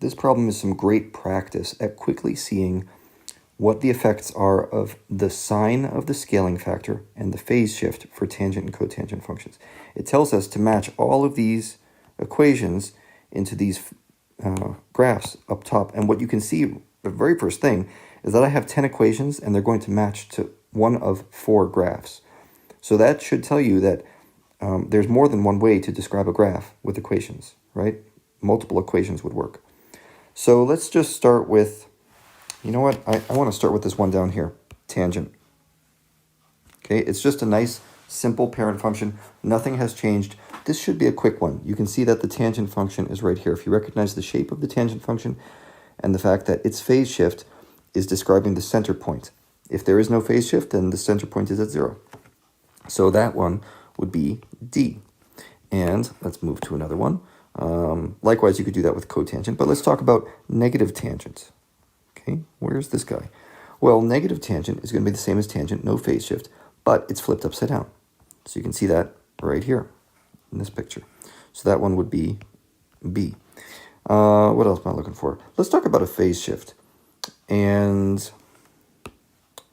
This problem is some great practice at quickly seeing what the effects are of the sign of the scaling factor and the phase shift for tangent and cotangent functions. It tells us to match all of these equations into these graphs up top. And what you can see, the very first thing, is that I have 10 equations and they're going to match to one of 4 graphs. So that should tell you that there's more than one way to describe a graph with equations, right? Multiple equations would work. So let's just start with, you know what? I want to start with this one down here, tangent. Okay, it's just a nice, simple parent function. Nothing has changed. This should be a quick one. You can see that the tangent function is right here. If you recognize the shape of the tangent function and the fact that its phase shift is describing the center point. If there is no phase shift, then the center point is at 0. So that one would be D. And let's move to another one. Likewise, you could do that with cotangent, but let's talk about negative tangent. Okay, where's this guy? Well, negative tangent is going to be the same as tangent, no phase shift, but it's flipped upside down. So you can see that right here in this picture. So that one would be B. What else am I looking for? Let's talk about a phase shift. And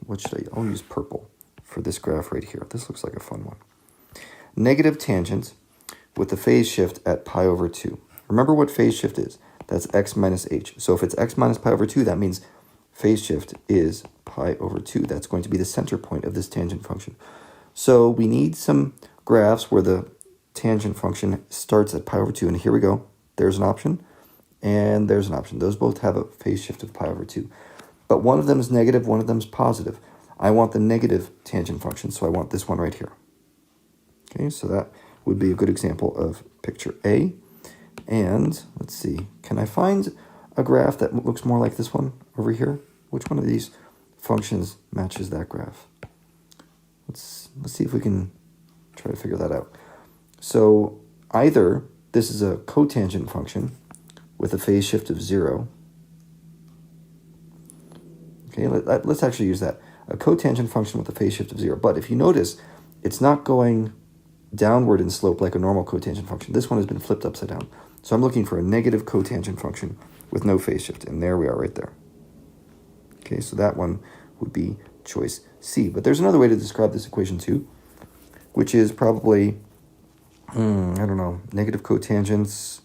what should I? I'll use purple for this graph right here. This looks like a fun one. Negative tangent with the phase shift at pi over 2. Remember what phase shift is. That's x minus h. So if it's x minus pi over 2, that means phase shift is pi over 2. That's going to be the center point of this tangent function. So we need some graphs where the tangent function starts at pi over 2. And here we go. There's an option, and there's an option. Those both have a phase shift of pi over 2. But one of them is negative, one of them is positive. I want the negative tangent function, so I want this one right here. Okay, so that would be a good example of picture A. And let's see, can I find a graph that looks more like this one over here? Which one of these functions matches that graph? Let's see if we can try to figure that out. So either this is a cotangent function with a phase shift of 0. Okay, let's actually use that. A cotangent function with a phase shift of 0. But if you notice, it's not going downward in slope like a normal cotangent function. This one has been flipped upside down. So I'm looking for a negative cotangent function with no phase shift. And there we are right there. Okay, so that one would be choice C. But there's another way to describe this equation too, which is probably, I don't know, negative cotangents.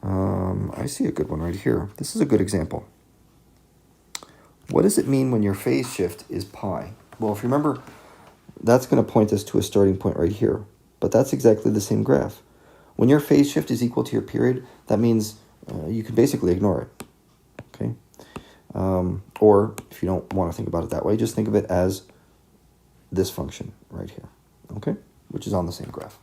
I see a good one right here. This is a good example. What does it mean when your phase shift is pi? Well, if you remember, that's going to point us to a starting point right here. But that's exactly the same graph. When your phase shift is equal to your period, that means you can basically ignore it. Okay? Or if you don't want to think about it that way, just think of it as this function right here. Okay? Which is on the same graph.